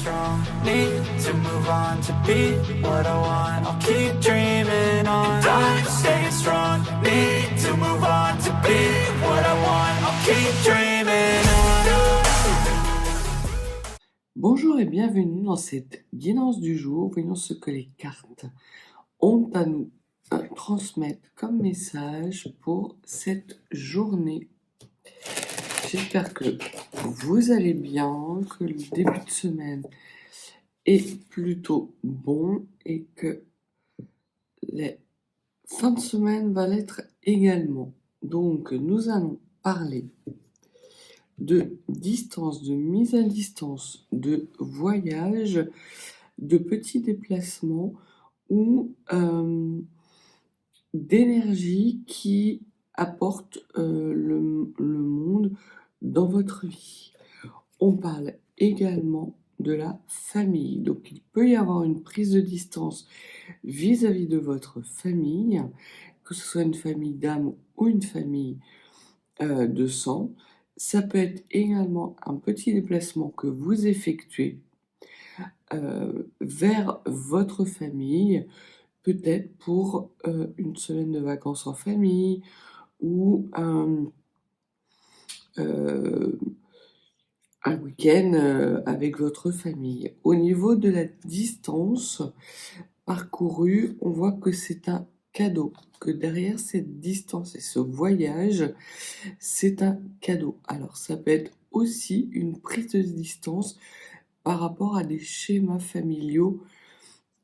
strong, need to move on to be what I want. I'll keep dreaming on. And I'm staying strong, need to move on to be what I want. I'll keep dreaming on. Bonjour et bienvenue dans cette guidance du jour. Voyons ce que les cartes ont à nous transmettre comme message pour cette journée. J'espère que vous allez bien, que le début de semaine est plutôt bon et que les fins de semaine vont l'être également. Donc nous allons parler de distance, de mise à distance, de voyage, de petits déplacements ou d'énergie qui apporte le monde dans votre vie. On parle également de la famille. Donc il peut y avoir une prise de distance vis-à-vis de votre famille, que ce soit une famille d'âme ou une famille de sang. Ça peut être également un petit déplacement que vous effectuez vers votre famille, peut-être pour une semaine de vacances en famille ou un week-end avec votre famille. Au niveau de la distance parcourue, on voit que c'est un cadeau, que derrière cette distance et ce voyage, c'est un cadeau. Alors ça peut être aussi une prise de distance par rapport à des schémas familiaux,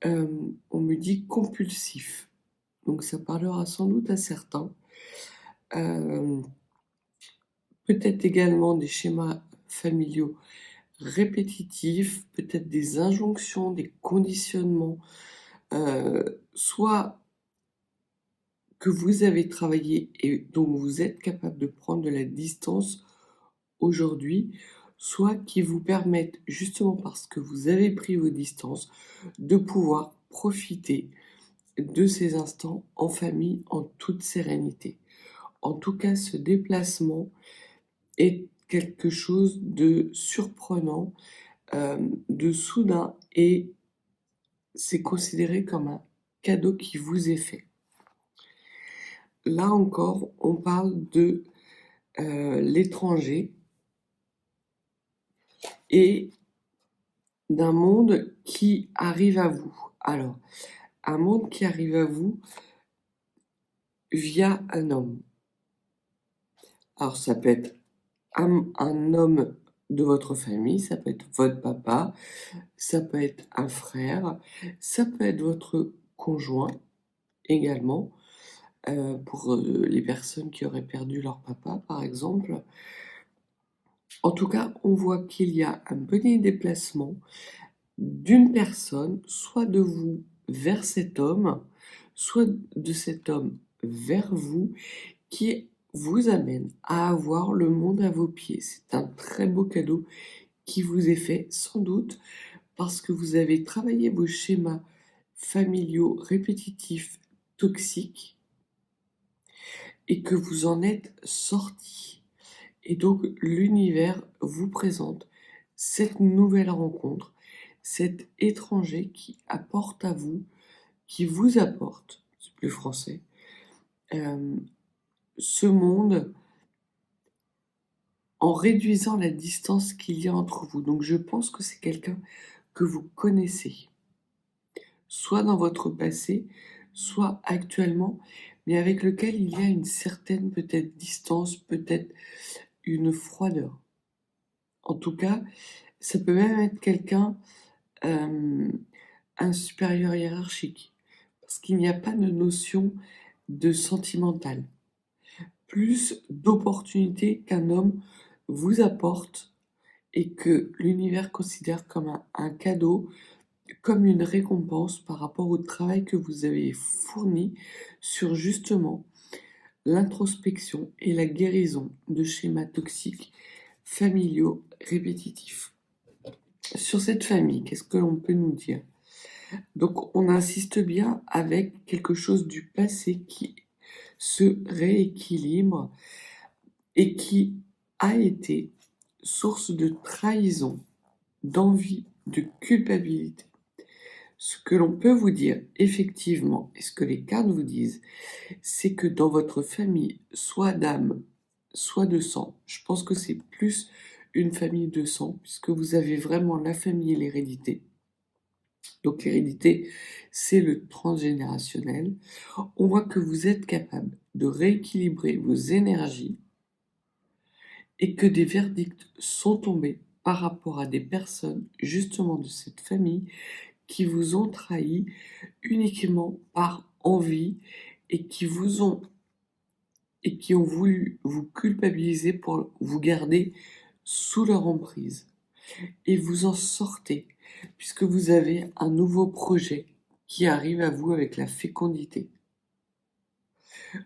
on me dit compulsifs. Donc ça parlera sans doute à certains. Peut-être également des schémas familiaux répétitifs, peut-être des injonctions, des conditionnements, soit que vous avez travaillé et dont vous êtes capable de prendre de la distance aujourd'hui, soit qui vous permettent, justement parce que vous avez pris vos distances, de pouvoir profiter de ces instants en famille en toute sérénité. En tout cas, ce déplacement est quelque chose de surprenant, de soudain, et c'est considéré comme un cadeau qui vous est fait. Là encore, on parle de l'étranger et d'un monde qui arrive à vous. Alors, un monde qui arrive à vous via un homme. Alors, ça peut être un homme de votre famille, ça peut être votre papa, ça peut être un frère, ça peut être votre conjoint également, pour les personnes qui auraient perdu leur papa, par exemple. En tout cas, on voit qu'il y a un petit déplacement d'une personne, soit de vous vers cet homme, soit de cet homme vers vous, qui vous amène à avoir le monde à vos pieds. C'est un très beau cadeau qui vous est fait, sans doute, parce que vous avez travaillé vos schémas familiaux répétitifs, toxiques, et que vous en êtes sorti. Et donc l'univers vous présente cette nouvelle rencontre, cet étranger qui apporte à vous, qui vous apporte, c'est plus français, ce monde en réduisant la distance qu'il y a entre vous. Donc je pense que c'est quelqu'un que vous connaissez, soit dans votre passé, soit actuellement, mais avec lequel il y a une certaine peut-être distance, peut-être une froideur. En tout cas, ça peut même être quelqu'un, un supérieur hiérarchique, parce qu'il n'y a pas de notion de sentimental, plus d'opportunités qu'un homme vous apporte et que l'univers considère comme un cadeau, comme une récompense par rapport au travail que vous avez fourni sur justement l'introspection et la guérison de schémas toxiques familiaux répétitifs. Sur cette famille, qu'est-ce que l'on peut nous dire? Donc on insiste bien avec quelque chose du passé qui se rééquilibre et qui a été source de trahison, d'envie, de culpabilité. Ce que l'on peut vous dire, effectivement, et ce que les cartes vous disent, c'est que dans votre famille, soit d'âme, soit de sang, je pense que c'est plus une famille de sang, puisque vous avez vraiment la famille et l'hérédité. Donc l'hérédité, c'est le transgénérationnel. On voit que vous êtes capable de rééquilibrer vos énergies et que des verdicts sont tombés par rapport à des personnes, justement de cette famille, qui vous ont trahi uniquement par envie et qui ont voulu vous culpabiliser pour vous garder sous leur emprise. Et vous en sortez, puisque vous avez un nouveau projet qui arrive à vous avec la fécondité.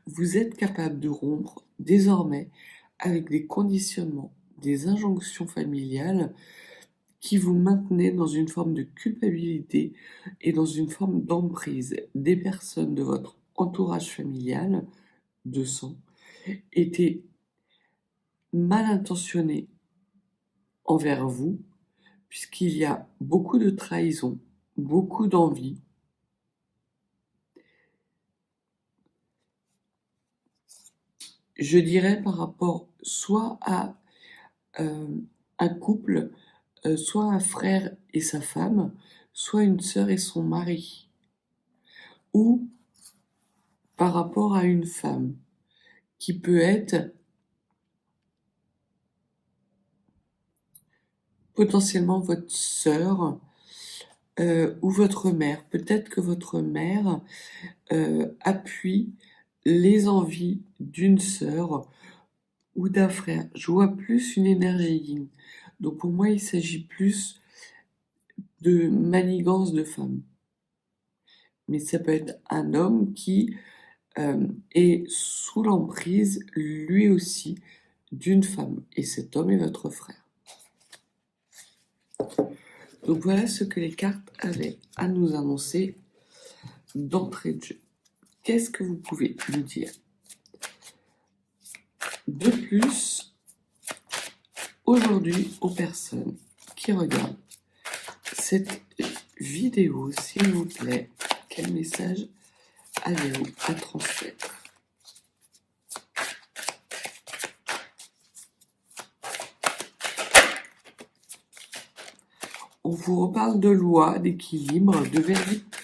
Vous êtes capable de rompre désormais avec des conditionnements, des injonctions familiales qui vous maintenaient dans une forme de culpabilité et dans une forme d'emprise. Des personnes de votre entourage familial de sang étaient mal intentionnées envers vous, puisqu'il y a beaucoup de trahison, beaucoup d'envie. Je dirais par rapport soit à un couple, soit un frère et sa femme, soit une sœur et son mari, ou par rapport à une femme, qui peut être potentiellement votre sœur ou votre mère. Peut-être que votre mère appuie les envies d'une sœur ou d'un frère. Je vois plus une énergie yin. Donc pour moi, il s'agit plus de manigance de femme. Mais ça peut être un homme qui est sous l'emprise, lui aussi, d'une femme. Et cet homme est votre frère. Donc voilà ce que les cartes avaient à nous annoncer d'entrée de jeu. Qu'est-ce que vous pouvez nous dire de plus aujourd'hui aux personnes qui regardent cette vidéo, s'il vous plaît? Quel message avez-vous à transmettre? On vous reparle de loi, d'équilibre, de verdicts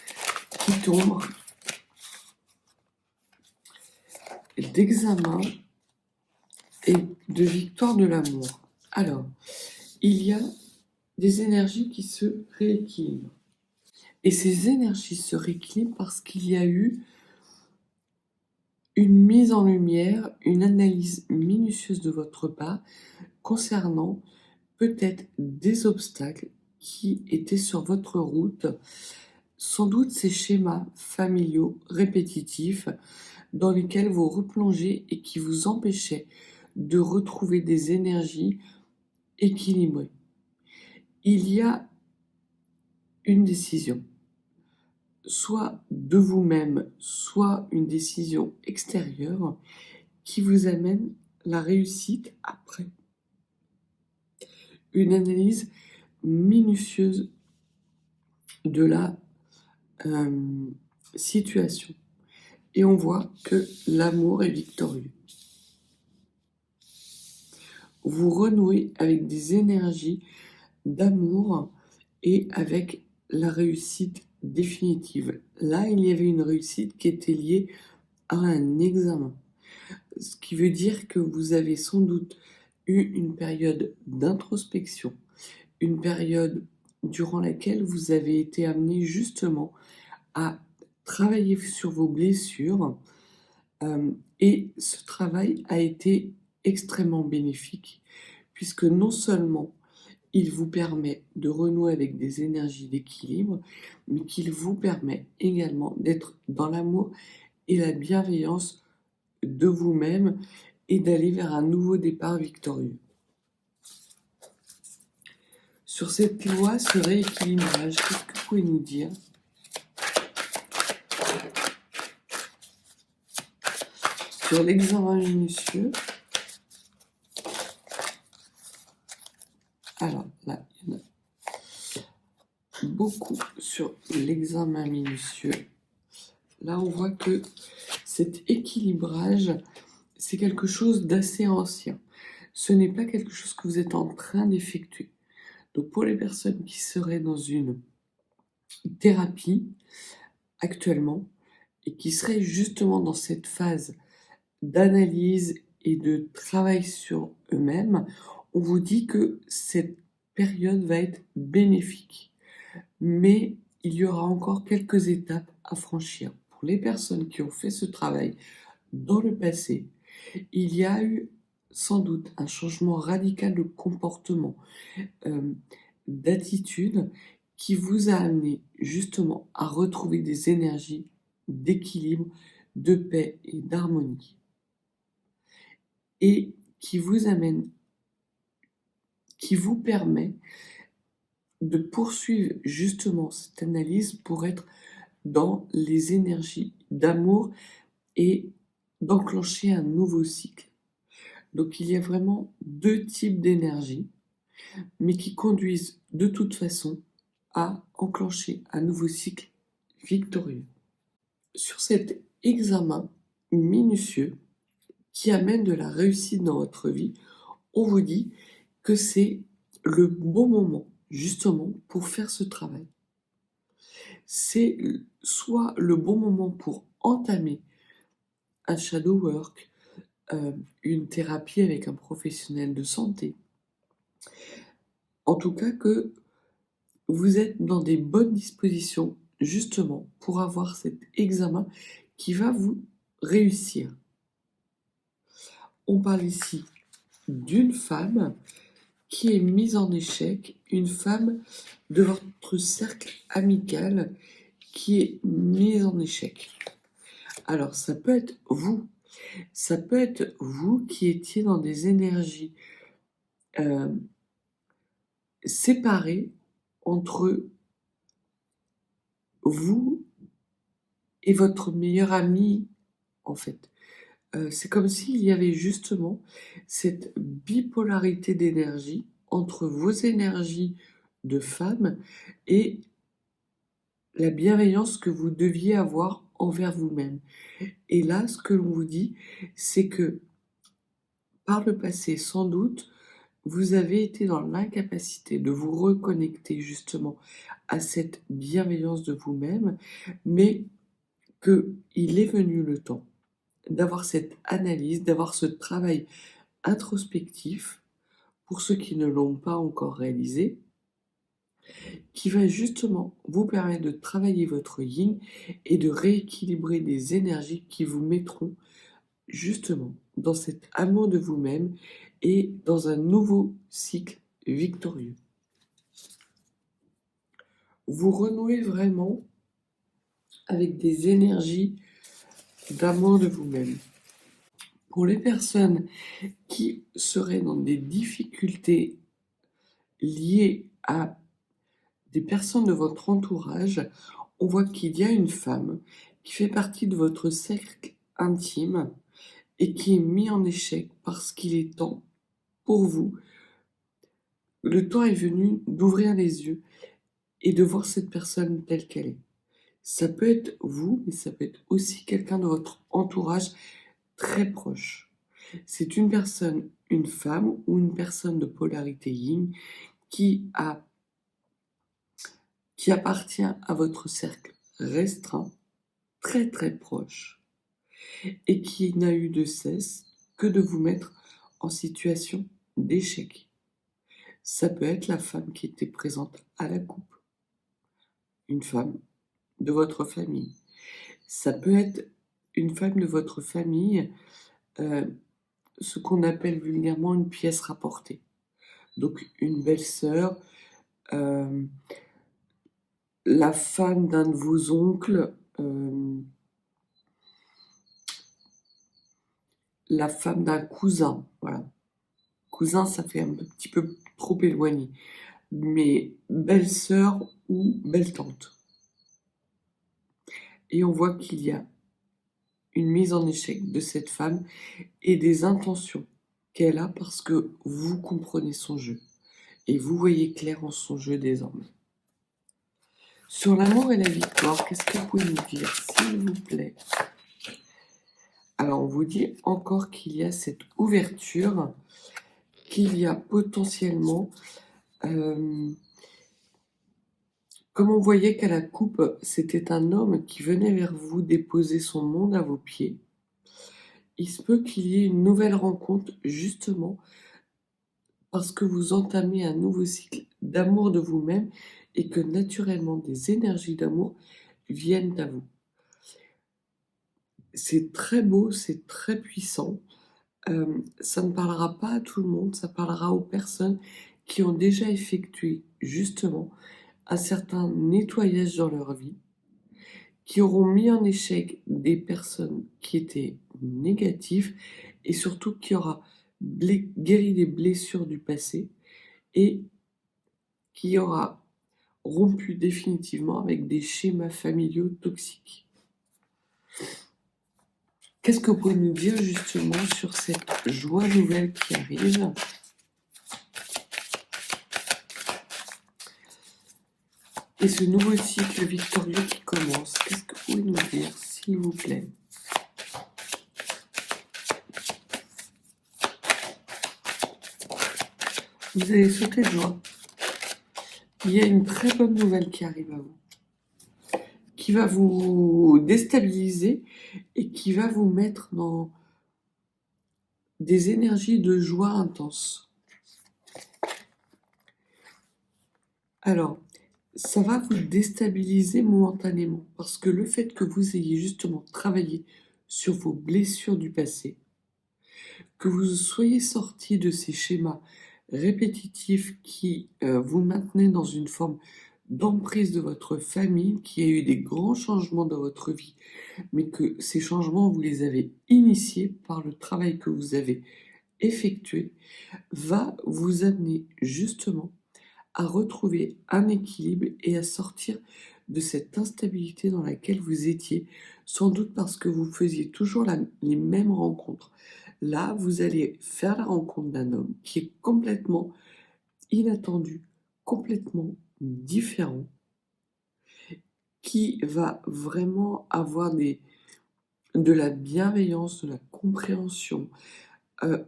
qui tombent, d'examen et de victoire de l'amour. Alors, il y a des énergies qui se rééquilibrent. Et ces énergies se rééquilibrent parce qu'il y a eu une mise en lumière, une analyse minutieuse de votre part concernant peut-être des obstacles qui étaient sur votre route, sans doute ces schémas familiaux répétitifs dans lesquels vous replongez et qui vous empêchaient de retrouver des énergies équilibrées. Il y a une décision, soit de vous-même, soit une décision extérieure qui vous amène la réussite après. Une analyse minutieuse de la situation. Et on voit que l'amour est victorieux. Vous renouez avec des énergies d'amour et avec la réussite définitive. Là, il y avait une réussite qui était liée à un examen. Ce qui veut dire que vous avez sans doute eu une période d'introspection, une période durant laquelle vous avez été amené justement à travailler sur vos blessures et ce travail a été extrêmement bénéfique puisque non seulement il vous permet de renouer avec des énergies d'équilibre, mais qu'il vous permet également d'être dans l'amour et la bienveillance de vous-même et d'aller vers un nouveau départ victorieux. Sur cette loi, ce rééquilibrage, qu'est-ce que vous pouvez nous dire? Sur l'examen minutieux, alors là, il y en a beaucoup sur l'examen minutieux. Là, on voit que cet équilibrage, c'est quelque chose d'assez ancien. Ce n'est pas quelque chose que vous êtes en train d'effectuer. Donc, pour les personnes qui seraient dans une thérapie actuellement et qui seraient justement dans cette phase d'analyse et de travail sur eux-mêmes, on vous dit que cette période va être bénéfique. Mais il y aura encore quelques étapes à franchir. Pour les personnes qui ont fait ce travail dans le passé, il y a eu sans doute un changement radical de comportement, d'attitude, qui vous a amené justement à retrouver des énergies d'équilibre, de paix et d'harmonie. Et qui vous amène, qui vous permet de poursuivre justement cette analyse pour être dans les énergies d'amour et d'enclencher un nouveau cycle. Donc il y a vraiment deux types d'énergie, mais qui conduisent de toute façon à enclencher un nouveau cycle victorieux. Sur cet examen minutieux qui amène de la réussite dans votre vie, on vous dit que c'est le bon moment justement pour faire ce travail. C'est soit le bon moment pour entamer un shadow work, une thérapie avec un professionnel de santé. En tout cas que vous êtes dans des bonnes dispositions justement pour avoir cet examen qui va vous réussir. On parle ici d'une femme qui est mise en échec, une femme de votre cercle amical qui est mise en échec. Alors ça peut être vous qui étiez dans des énergies séparées entre vous et votre meilleur ami, en fait. C'est comme s'il y avait justement cette bipolarité d'énergie entre vos énergies de femme et la bienveillance que vous deviez avoir envers vous-même. Et là, ce que l'on vous dit, c'est que par le passé, sans doute, vous avez été dans l'incapacité de vous reconnecter justement à cette bienveillance de vous-même, mais qu'il est venu le temps d'avoir cette analyse, d'avoir ce travail introspectif, pour ceux qui ne l'ont pas encore réalisé, qui va justement vous permettre de travailler votre yin et de rééquilibrer des énergies qui vous mettront justement dans cet amour de vous-même et dans un nouveau cycle victorieux. Vous renouez vraiment avec des énergies d'amour de vous-même. Pour les personnes qui seraient dans des difficultés liées à des personnes de votre entourage, on voit qu'il y a une femme qui fait partie de votre cercle intime et qui est mise en échec parce qu'il est temps pour vous. Le temps est venu d'ouvrir les yeux et de voir cette personne telle qu'elle est. Ça peut être vous, mais ça peut être aussi quelqu'un de votre entourage très proche. C'est une personne, une femme ou une personne de polarité yin qui appartient à votre cercle restreint, très très proche, et qui n'a eu de cesse que de vous mettre en situation d'échec. Ça peut être la femme qui était présente à la coupe, une femme de votre famille. Ça peut être une femme de votre famille, ce qu'on appelle vulgairement une pièce rapportée. Donc une belle-sœur, la femme d'un de vos oncles, la femme d'un cousin, voilà. Cousin, ça fait un petit peu trop éloigné, mais belle-sœur ou belle-tante. Et on voit qu'il y a une mise en échec de cette femme et des intentions qu'elle a parce que vous comprenez son jeu et vous voyez clair en son jeu désormais. Sur l'amour et la victoire, qu'est-ce que vous pouvez nous dire, s'il vous plaît? Alors, on vous dit encore qu'il y a cette ouverture, qu'il y a potentiellement, comme on voyait qu'à la coupe, c'était un homme qui venait vers vous déposer son monde à vos pieds. Il se peut qu'il y ait une nouvelle rencontre, justement, parce que vous entamez un nouveau cycle d'amour de vous-même et que naturellement des énergies d'amour viennent à vous. C'est très beau, c'est très puissant. Ça ne parlera pas à tout le monde, ça parlera aux personnes qui ont déjà effectué justement un certain nettoyage dans leur vie, qui auront mis en échec des personnes qui étaient négatives et surtout qui aura guéri des blessures du passé et qui aura rompu définitivement avec des schémas familiaux toxiques. Qu'est-ce que vous pouvez nous dire justement sur cette joie nouvelle qui arrive? Et ce nouveau cycle victorieux qui commence, qu'est-ce que vous pouvez nous dire, s'il vous plaît? Vous allez sauter de joie. Il y a une très bonne nouvelle qui arrive à vous, qui va vous déstabiliser et qui va vous mettre dans des énergies de joie intenses. Alors, ça va vous déstabiliser momentanément parce que le fait que vous ayez justement travaillé sur vos blessures du passé, que vous soyez sorti de ces schémas répétitifs qui vous maintenaient dans une forme d'emprise de votre famille, qui a eu des grands changements dans votre vie, mais que ces changements, vous les avez initiés par le travail que vous avez effectué, va vous amener justement à retrouver un équilibre et à sortir de cette instabilité dans laquelle vous étiez, sans doute parce que vous faisiez toujours les mêmes rencontres. Là, vous allez faire la rencontre d'un homme qui est complètement inattendu, complètement différent, qui va vraiment avoir de la bienveillance, de la compréhension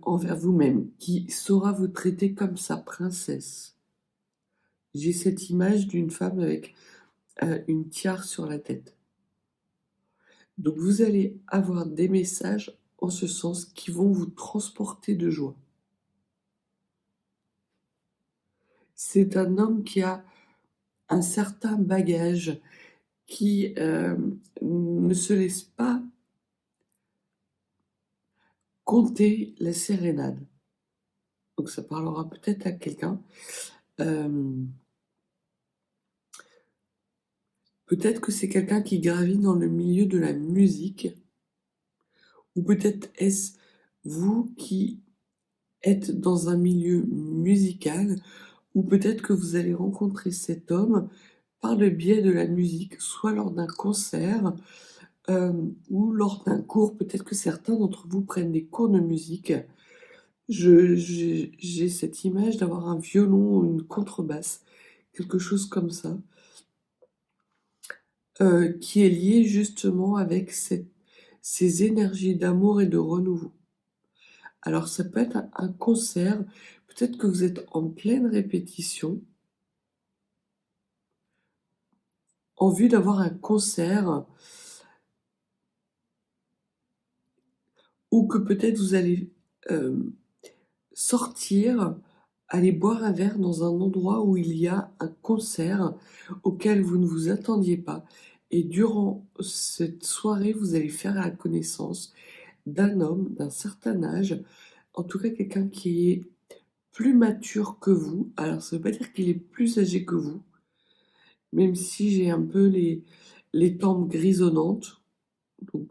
envers vous-même, qui saura vous traiter comme sa princesse. J'ai cette image d'une femme avec une tiare sur la tête. Donc vous allez avoir des messages en ce sens qui vont vous transporter de joie. C'est un homme qui a un certain bagage, qui ne se laisse pas compter la sérénade. Donc ça parlera peut-être à quelqu'un. Peut-être que c'est quelqu'un qui gravit dans le milieu de la musique, ou peut-être est-ce vous qui êtes dans un milieu musical, ou peut-être que vous allez rencontrer cet homme par le biais de la musique, soit lors d'un concert ou lors d'un cours. Peut-être que certains d'entre vous prennent des cours de musique. J'ai cette image d'avoir un violon ou une contrebasse, quelque chose comme ça, qui est lié justement avec ces énergies d'amour et de renouveau. Alors ça peut être un concert, peut-être que vous êtes en pleine répétition, en vue d'avoir un concert, ou que peut-être vous allez sortir, aller boire un verre dans un endroit où il y a un concert auquel vous ne vous attendiez pas. Et durant cette soirée, vous allez faire la connaissance d'un homme d'un certain âge, en tout cas quelqu'un qui est plus mature que vous. Alors ça ne veut pas dire qu'il est plus âgé que vous, même si j'ai un peu les tempes grisonnantes, donc,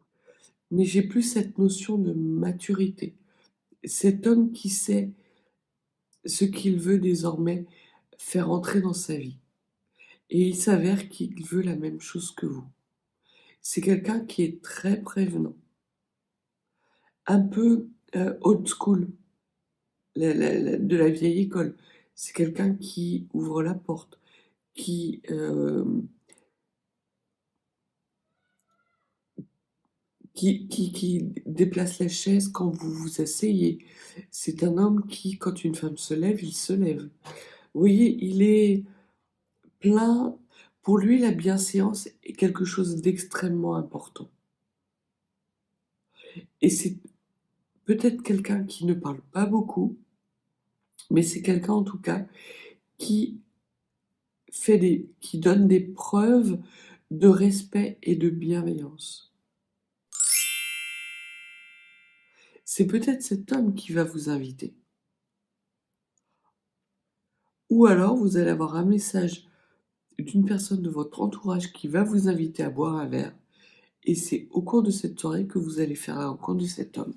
mais j'ai plus cette notion de maturité. Cet homme qui sait ce qu'il veut désormais faire entrer dans sa vie. Et il s'avère qu'il veut la même chose que vous. C'est quelqu'un qui est très prévenant, un peu old school, de la vieille école. C'est quelqu'un qui ouvre la porte, qui qui déplace la chaise quand vous vous asseyez. C'est un homme qui, quand une femme se lève, il se lève. Vous voyez, il est plein. Pour lui, la bienséance est quelque chose d'extrêmement important. Et c'est peut-être quelqu'un qui ne parle pas beaucoup, mais c'est quelqu'un en tout cas qui qui donne des preuves de respect et de bienveillance. C'est peut-être cet homme qui va vous inviter. Ou alors vous allez avoir un message d'une personne de votre entourage qui va vous inviter à boire un verre. Et c'est au cours de cette soirée que vous allez faire la rencontre de cet homme.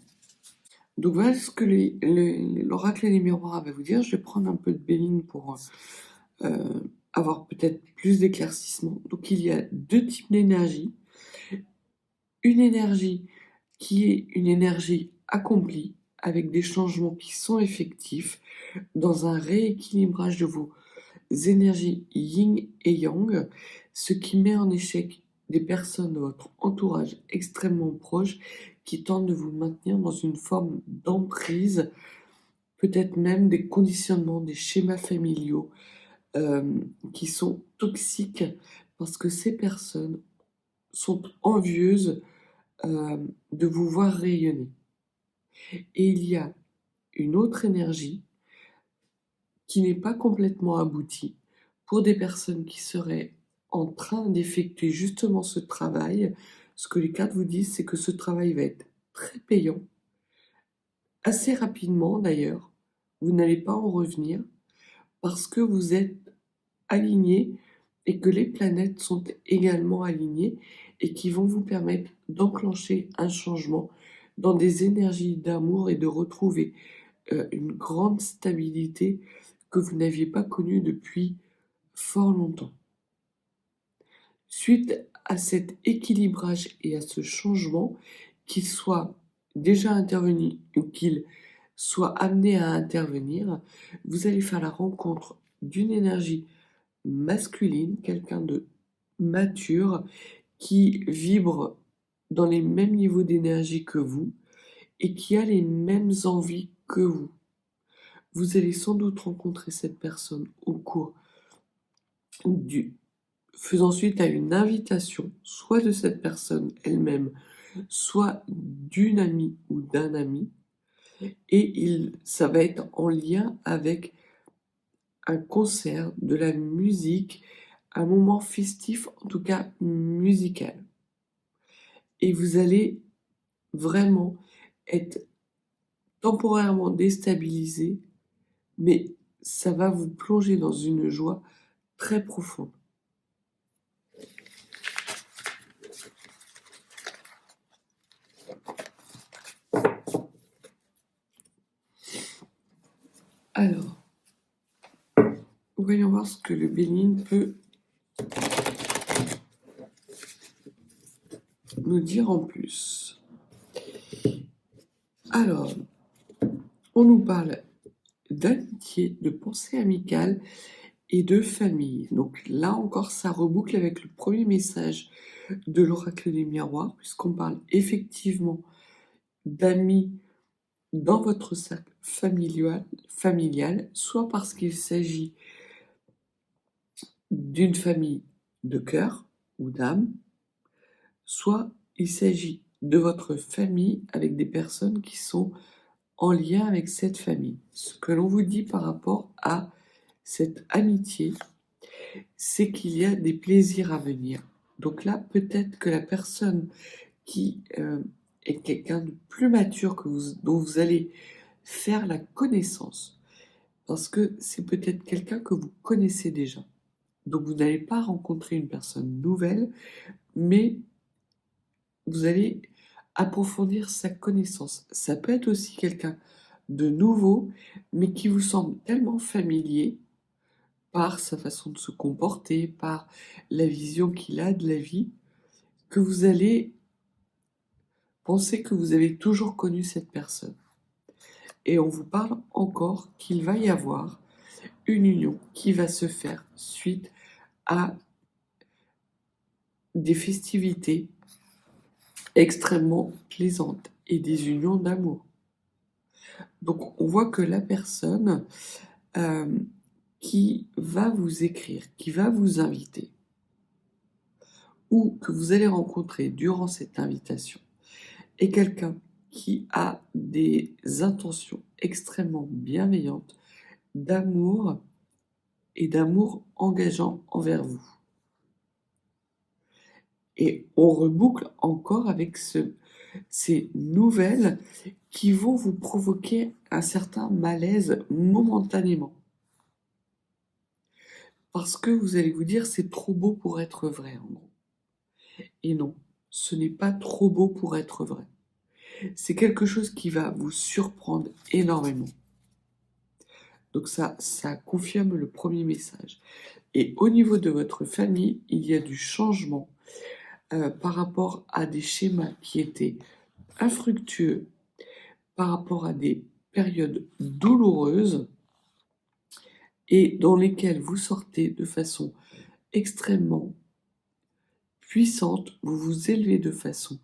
Donc voilà ce que l'oracle et les miroirs va vous dire. Je vais prendre un peu de Béline pour avoir peut-être plus d'éclaircissement. Donc il y a deux types d'énergie. Une énergie qui est une énergie accomplie, avec des changements qui sont effectifs, dans un rééquilibrage de vos énergies yin et yang, ce qui met en échec des personnes de votre entourage extrêmement proches qui tentent de vous maintenir dans une forme d'emprise, peut-être même des conditionnements, des schémas familiaux qui sont toxiques parce que ces personnes sont envieuses de vous voir rayonner. Et il y a une autre énergie qui n'est pas complètement aboutie pour des personnes qui seraient en train d'effectuer justement ce travail. Ce que les cartes vous disent, c'est que ce travail va être très payant, assez rapidement d'ailleurs. Vous n'allez pas en revenir parce que vous êtes alignés et que les planètes sont également alignées et qui vont vous permettre d'enclencher un changement dans des énergies d'amour et de retrouver une grande stabilité que vous n'aviez pas connue depuis fort longtemps. Suite à cet équilibrage et à ce changement, qu'il soit déjà intervenu ou qu'il soit amené à intervenir, vous allez faire la rencontre d'une énergie masculine, quelqu'un de mature, qui vibre dans les mêmes niveaux d'énergie que vous et qui a les mêmes envies que vous. Vous allez sans doute rencontrer cette personne au cours faisant suite à une invitation, soit de cette personne elle-même, soit d'une amie ou d'un ami, et ça va être en lien avec un concert, de la musique, un moment festif, en tout cas musical. Et vous allez vraiment être temporairement déstabilisé, mais ça va vous plonger dans une joie très profonde. Alors, voyons voir ce que le Béline peut nous dire en plus. Alors, on nous parle d'amitié, de pensée amicale et de famille. Donc là encore, ça reboucle avec le premier message de l'oracle des miroirs, puisqu'on parle effectivement d'amis dans votre cercle familial, soit parce qu'il s'agit d'une famille de cœur ou d'âme, soit il s'agit de votre famille avec des personnes qui sont en lien avec cette famille. Ce que l'on vous dit par rapport à cette amitié, c'est qu'il y a des plaisirs à venir. Donc là, peut-être que la personne qui est quelqu'un de plus mature dont vous allez faire la connaissance, parce que c'est peut-être quelqu'un que vous connaissez déjà. Donc vous n'allez pas rencontrer une personne nouvelle, mais vous allez approfondir sa connaissance. Ça peut être aussi quelqu'un de nouveau, mais qui vous semble tellement familier par sa façon de se comporter, par la vision qu'il a de la vie, que vous allez penser que vous avez toujours connu cette personne. Et on vous parle encore qu'il va y avoir une union qui va se faire suite à des festivités extrêmement plaisantes et des unions d'amour. Donc on voit que la personne qui va vous écrire, qui va vous inviter, ou que vous allez rencontrer durant cette invitation, est quelqu'un qui a des intentions extrêmement bienveillantes d'amour et d'amour engageant envers vous. Et on reboucle encore avec ces nouvelles qui vont vous provoquer un certain malaise momentanément. Parce que vous allez vous dire c'est trop beau pour être vrai, en gros. Et non, ce n'est pas trop beau pour être vrai. C'est quelque chose qui va vous surprendre énormément. Donc ça confirme le premier message. Et au niveau de votre famille, il y a du changement par rapport à des schémas qui étaient infructueux, par rapport à des périodes douloureuses et dans lesquelles vous sortez de façon extrêmement puissante, vous vous élevez de façon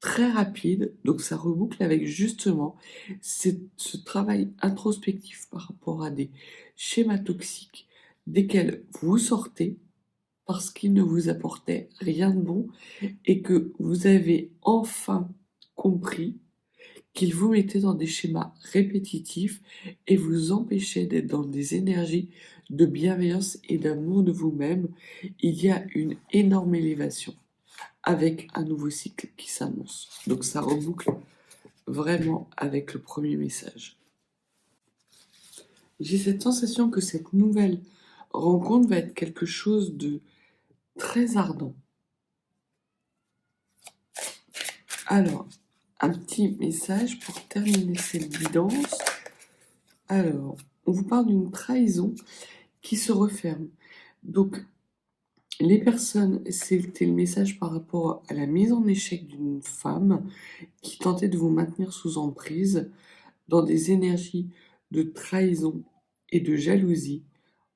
très rapide, donc ça reboucle avec justement ce travail introspectif par rapport à des schémas toxiques desquels vous sortez parce qu'ils ne vous apportaient rien de bon et que vous avez enfin compris qu'ils vous mettaient dans des schémas répétitifs et vous empêchaient d'être dans des énergies de bienveillance et d'amour de vous-même. Il y a une énorme élévation avec un nouveau cycle qui s'annonce. Donc ça reboucle vraiment avec le premier message. J'ai cette sensation que cette nouvelle rencontre va être quelque chose de très ardent. Alors, un petit message pour terminer cette guidance. Alors, on vous parle d'une trahison qui se referme. Donc, les personnes, c'était le message par rapport à la mise en échec d'une femme qui tentait de vous maintenir sous emprise dans des énergies de trahison et de jalousie.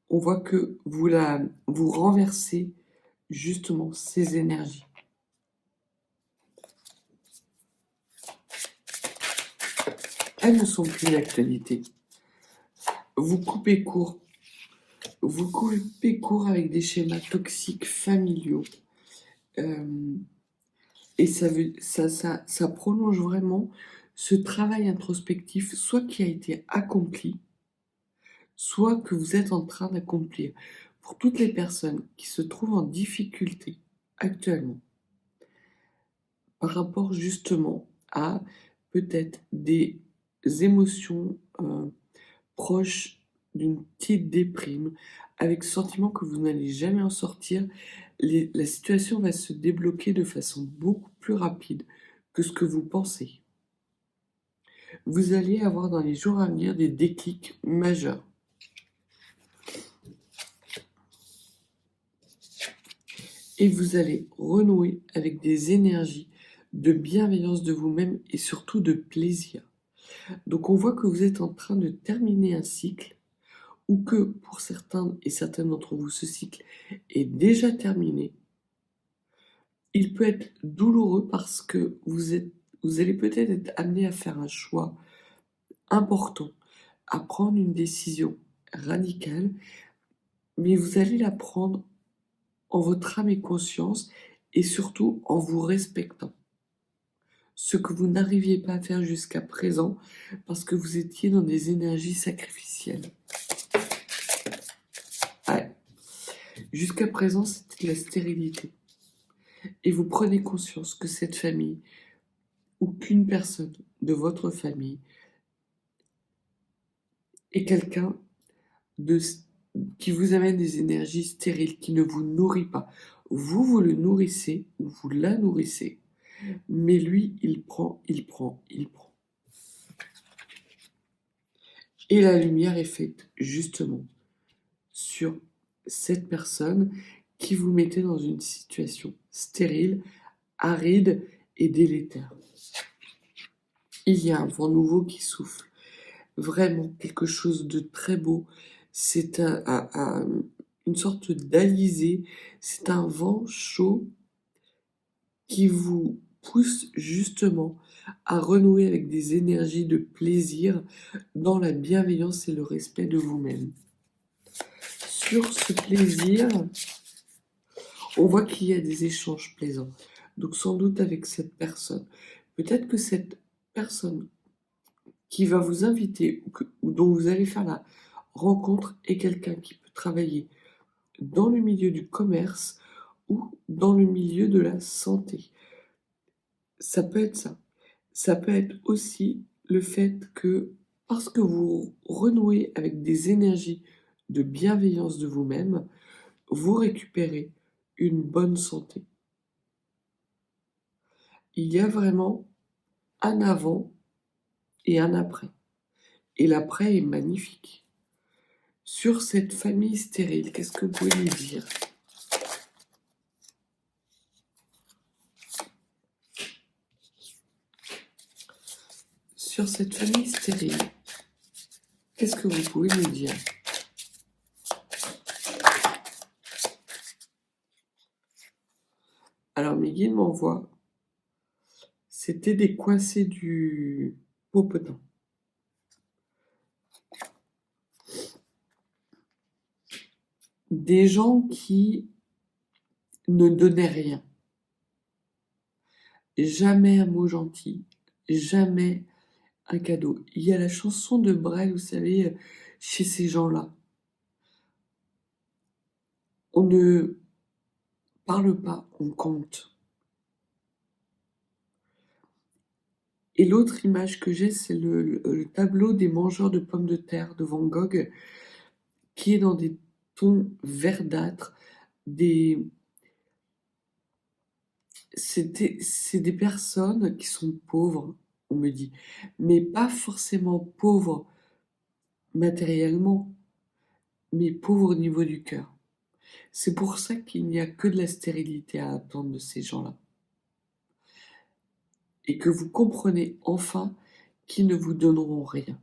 On voit que vous renversez justement ces énergies. Elles ne sont plus d'actualité. Vous coupez court. Vous coupez court avec des schémas toxiques familiaux. Et ça prolonge vraiment ce travail introspectif, soit qui a été accompli, soit que vous êtes en train d'accomplir. Pour toutes les personnes qui se trouvent en difficulté actuellement, par rapport justement à peut-être des émotions proches d'une petite déprime, avec le sentiment que vous n'allez jamais en sortir, la situation va se débloquer de façon beaucoup plus rapide que ce que vous pensez. Vous allez avoir dans les jours à venir des déclics majeurs. Et vous allez renouer avec des énergies de bienveillance de vous-même et surtout de plaisir. Donc on voit que vous êtes en train de terminer un cycle ou que pour certains et certaines d'entre vous, ce cycle est déjà terminé. Il peut être douloureux parce que vous allez peut-être être amené à faire un choix important, à prendre une décision radicale, mais vous allez la prendre en votre âme et conscience et surtout en vous respectant. Ce que vous n'arriviez pas à faire jusqu'à présent parce que vous étiez dans des énergies sacrificielles. Ouais. Jusqu'à présent, c'était la stérilité. Et vous prenez conscience que cette famille, ou qu'une personne de votre famille, est quelqu'un qui vous amène des énergies stériles, qui ne vous nourrit pas. Vous le nourrissez, ou vous la nourrissez, mais lui, il prend. Et la lumière est faite justement sur cette personne qui vous mettait dans une situation stérile, aride et délétère. Il y a un vent nouveau qui souffle. Vraiment quelque chose de très beau. C'est une sorte d'alizé. C'est un vent chaud qui vous pousse justement à renouer avec des énergies de plaisir dans la bienveillance et le respect de vous-même. Sur ce plaisir, on voit qu'il y a des échanges plaisants. Donc sans doute avec cette personne. Peut-être que cette personne qui va vous inviter ou dont vous allez faire la rencontre est quelqu'un qui peut travailler dans le milieu du commerce ou dans le milieu de la santé. Ça peut être ça. Ça peut être aussi le fait que parce que vous renouez avec des énergies de bienveillance de vous-même, vous récupérez une bonne santé. Il y a vraiment un avant et un après. Et l'après est magnifique. Sur cette famille stérile, qu'est-ce que vous pouvez nous dire? Sur cette famille stérile, qu'est-ce que vous pouvez nous dire? Alors mes guides m'envoient, c'était des coincés du popotin. Des gens qui ne donnaient rien. Jamais un mot gentil, jamais un cadeau. Il y a la chanson de Brel, vous savez, chez ces gens-là. On ne parle pas, on compte. Et l'autre image que j'ai, c'est le tableau des mangeurs de pommes de terre de Van Gogh, qui est dans des tons verdâtres, c'est des personnes qui sont pauvres, on me dit, mais pas forcément pauvres matériellement, mais pauvres au niveau du cœur. C'est pour ça qu'il n'y a que de la stérilité à attendre de ces gens-là. Et que vous comprenez enfin qu'ils ne vous donneront rien.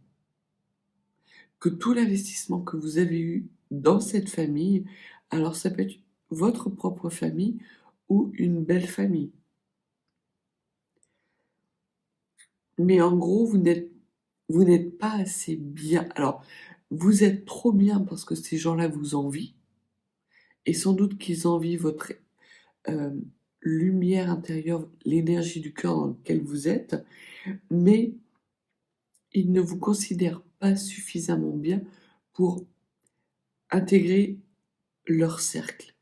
Que tout l'investissement que vous avez eu dans cette famille, alors ça peut être votre propre famille ou une belle famille. Mais en gros, vous n'êtes pas assez bien. Alors, vous êtes trop bien parce que ces gens-là vous envient. Et sans doute qu'ils envient votre lumière intérieure, l'énergie du cœur dans lequel vous êtes. Mais ils ne vous considèrent pas suffisamment bien pour intégrer leur cercle.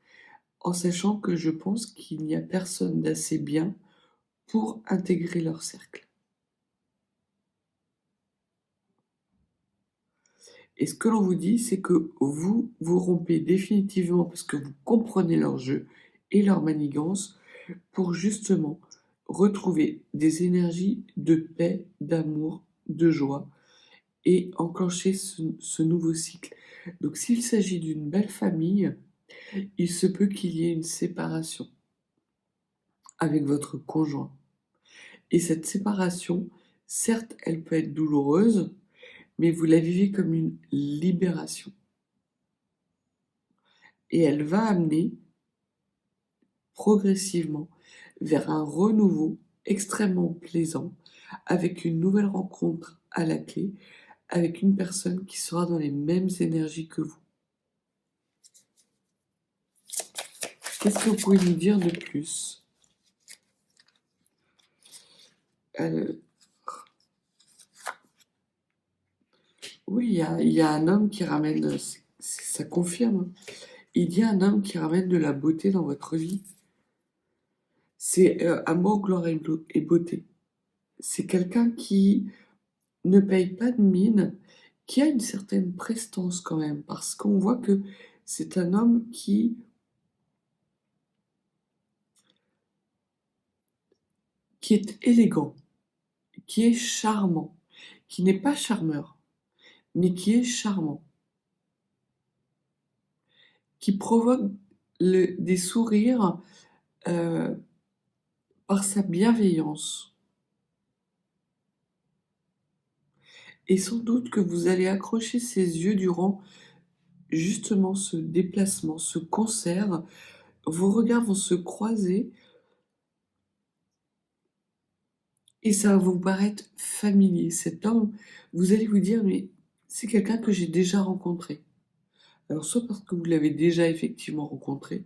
En sachant que je pense qu'il n'y a personne d'assez bien pour intégrer leur cercle. Et ce que l'on vous dit, c'est que vous rompez définitivement parce que vous comprenez leur jeu et leur manigance pour justement retrouver des énergies de paix, d'amour, de joie et enclencher ce nouveau cycle. Donc s'il s'agit d'une belle famille, il se peut qu'il y ait une séparation avec votre conjoint. Et cette séparation, certes, elle peut être douloureuse, mais vous la vivez comme une libération. Et elle va amener progressivement vers un renouveau extrêmement plaisant, avec une nouvelle rencontre à la clé, avec une personne qui sera dans les mêmes énergies que vous. Qu'est-ce que vous pouvez nous dire de plus? Oui, il y a un homme qui ramène, ça confirme, il y a un homme qui ramène de la beauté dans votre vie. C'est amour, gloire et beauté. C'est quelqu'un qui ne paye pas de mine, qui a une certaine prestance quand même, parce qu'on voit que c'est un homme qui est élégant, qui est charmant, qui n'est pas charmeur, mais qui est charmant, qui provoque des sourires par sa bienveillance. Et sans doute que vous allez accrocher ses yeux durant justement ce déplacement, ce concert. Vos regards vont se croiser et ça va vous paraître familier. Cet homme, vous allez vous dire, mais c'est quelqu'un que j'ai déjà rencontré. Alors, soit parce que vous l'avez déjà effectivement rencontré,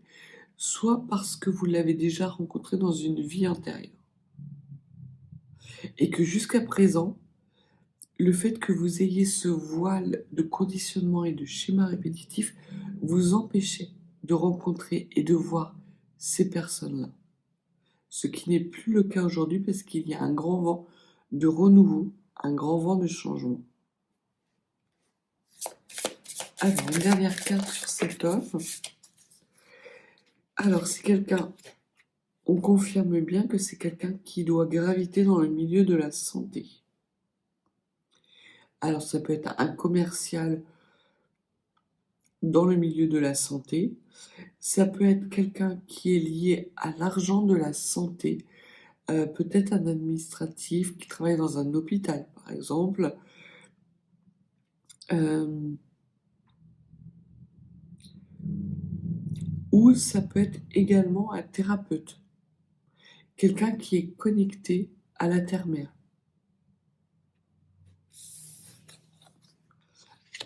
soit parce que vous l'avez déjà rencontré dans une vie antérieure. Et que jusqu'à présent, le fait que vous ayez ce voile de conditionnement et de schéma répétitif vous empêchait de rencontrer et de voir ces personnes-là. Ce qui n'est plus le cas aujourd'hui parce qu'il y a un grand vent de renouveau, un grand vent de changement. Alors, une dernière carte sur cet homme. Alors, c'est quelqu'un, on confirme bien que c'est quelqu'un qui doit graviter dans le milieu de la santé. Alors, ça peut être un commercial dans le milieu de la santé. Ça peut être quelqu'un qui est lié à l'argent de la santé. Peut-être un administratif qui travaille dans un hôpital, par exemple. Ou ça peut être également un thérapeute. Quelqu'un qui est connecté à la terre-mère.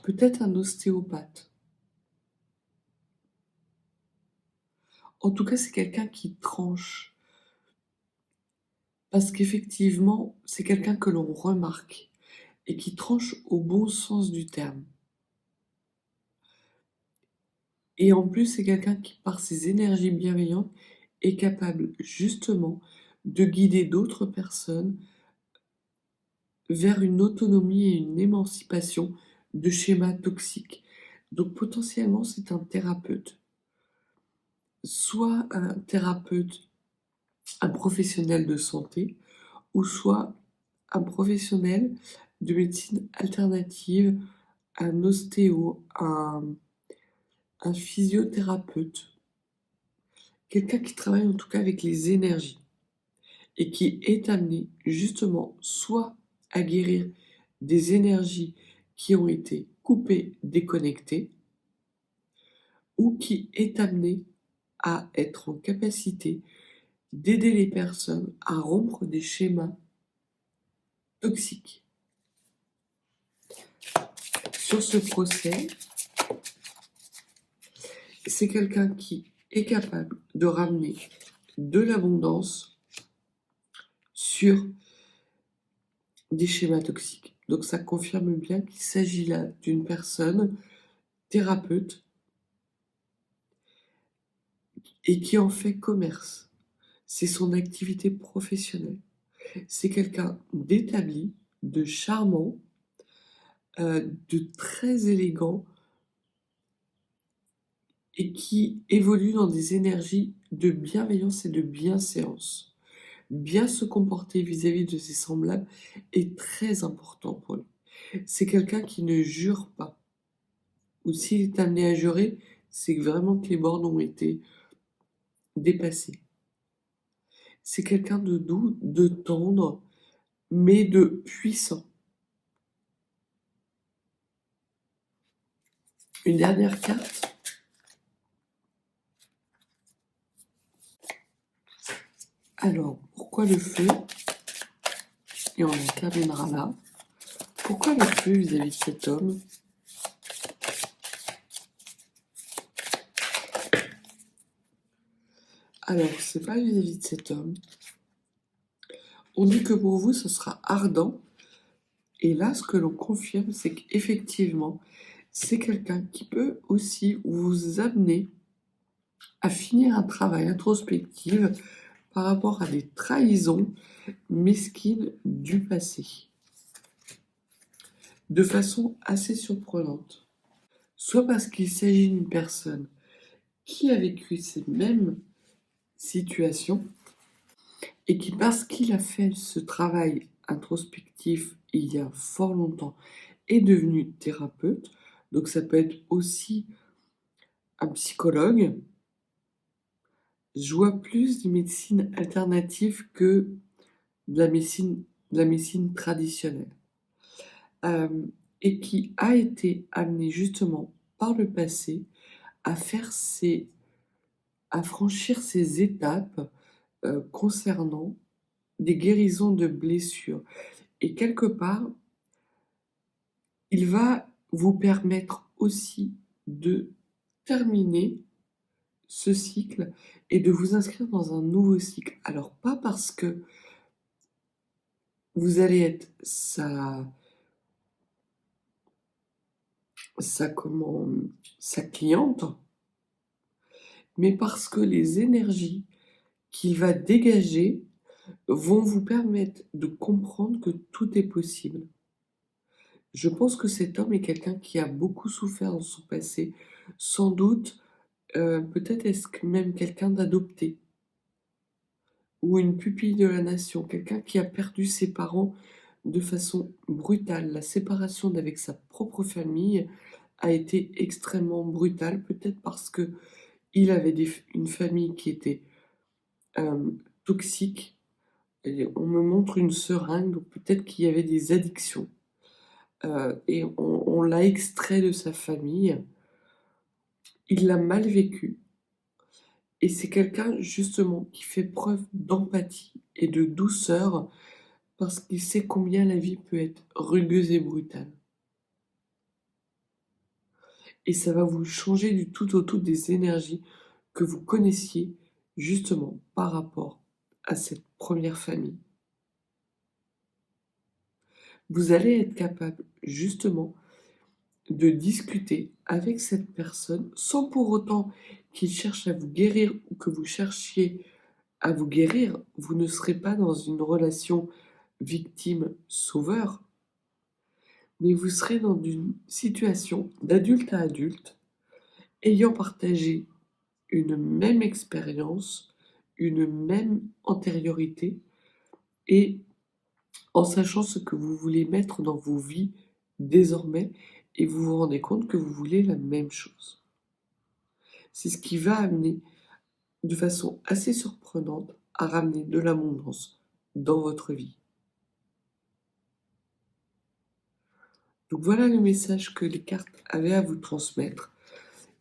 Peut-être un ostéopathe. En tout cas, c'est quelqu'un qui tranche. Parce qu'effectivement, c'est quelqu'un que l'on remarque et qui tranche au bon sens du terme. Et en plus, c'est quelqu'un qui, par ses énergies bienveillantes, est capable justement de guider d'autres personnes vers une autonomie et une émancipation de schémas toxiques. Donc potentiellement, c'est un thérapeute. Soit un thérapeute, un professionnel de santé, ou soit un professionnel de médecine alternative, un ostéo, un physiothérapeute, quelqu'un qui travaille en tout cas avec les énergies et qui est amené justement soit à guérir des énergies qui ont été coupées, déconnectées, ou qui est amené à être en capacité d'aider les personnes à rompre des schémas toxiques. Sur ce procès, c'est quelqu'un qui est capable de ramener de l'abondance sur des schémas toxiques. Donc ça confirme bien qu'il s'agit là d'une personne thérapeute et qui en fait commerce. C'est son activité professionnelle. C'est quelqu'un d'établi, de charmant, de très élégant et qui évolue dans des énergies de bienveillance et de bienséance. Bien se comporter vis-à-vis de ses semblables est très important pour lui. C'est quelqu'un qui ne jure pas. Ou s'il est amené à jurer, c'est vraiment que les bornes ont été dépassées. C'est quelqu'un de doux, de tendre, mais de puissant. Une dernière carte. Alors, pourquoi le feu? Et on en terminera là. Pourquoi le feu vis-à-vis de cet homme? Alors, c'est pas vis-à-vis de cet homme. On dit que pour vous, ce sera ardent. Et là, ce que l'on confirme, c'est qu'effectivement, c'est quelqu'un qui peut aussi vous amener à finir un travail introspectif par rapport à des trahisons mesquines du passé. De façon assez surprenante. Soit parce qu'il s'agit d'une personne qui a vécu ces mêmes situations et qui, parce qu'il a fait ce travail introspectif il y a fort longtemps, est devenu thérapeute. Donc ça peut être aussi un psychologue. Je vois plus de médecine alternative que de la médecine traditionnelle. Et qui a été amené justement par le passé à franchir ces étapes concernant des guérisons de blessures. Et quelque part, il va vous permettre aussi de terminer ce cycle et de vous inscrire dans un nouveau cycle. Alors, pas parce que vous allez être sa cliente, mais parce que les énergies qu'il va dégager vont vous permettre de comprendre que tout est possible. Je pense que cet homme est quelqu'un qui a beaucoup souffert dans son passé, sans doute, peut-être est-ce que même quelqu'un d'adopté ou une pupille de la nation, quelqu'un qui a perdu ses parents de façon brutale. La séparation d'avec sa propre famille a été extrêmement brutale, peut-être parce qu'il avait une famille qui était toxique. Et on me montre une seringue, donc peut-être qu'il y avait des addictions. Et on l'a extrait de sa famille. Il l'a mal vécu. Et c'est quelqu'un justement qui fait preuve d'empathie et de douceur parce qu'il sait combien la vie peut être rugueuse et brutale. Et ça va vous changer du tout au tout des énergies que vous connaissiez justement par rapport à cette première famille. Vous allez être capable justement de discuter avec cette personne sans pour autant qu'il cherche à vous guérir ou que vous cherchiez à vous guérir. Vous ne serez pas dans une relation victime-sauveur, mais vous serez dans une situation d'adulte à adulte, ayant partagé une même expérience, une même antériorité, et en sachant ce que vous voulez mettre dans vos vies désormais, et vous vous rendez compte que vous voulez la même chose. C'est ce qui va amener, de façon assez surprenante, à ramener de l'abondance dans votre vie. Donc voilà le message que les cartes avaient à vous transmettre.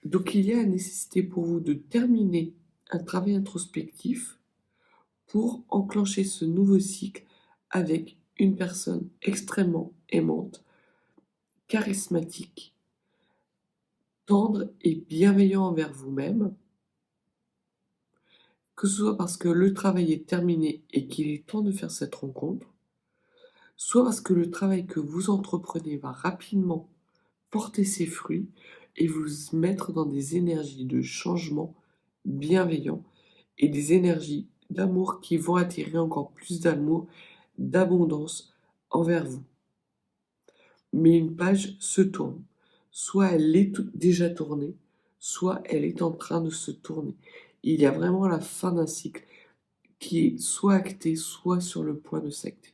Donc il y a la nécessité pour vous de terminer un travail introspectif pour enclencher ce nouveau cycle avec une personne extrêmement aimante, charismatique, tendre et bienveillant envers vous-même, que ce soit parce que le travail est terminé et qu'il est temps de faire cette rencontre, soit parce que le travail que vous entreprenez va rapidement porter ses fruits et vous mettre dans des énergies de changement bienveillants et des énergies d'amour qui vont attirer encore plus d'amour, d'abondance envers vous. Mais une page se tourne. Soit elle est déjà tournée, soit elle est en train de se tourner. Il y a vraiment la fin d'un cycle qui est soit acté, soit sur le point de s'acter.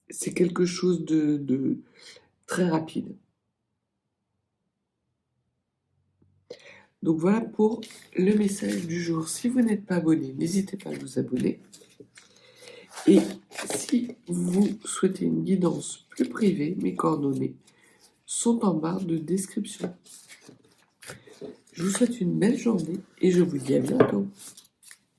C'est quelque chose de très rapide. Donc voilà pour le message du jour. Si vous n'êtes pas abonné, n'hésitez pas à vous abonner. Et si vous souhaitez une guidance plus privée, mes coordonnées sont en barre de description. Je vous souhaite une belle journée et je vous dis à bientôt.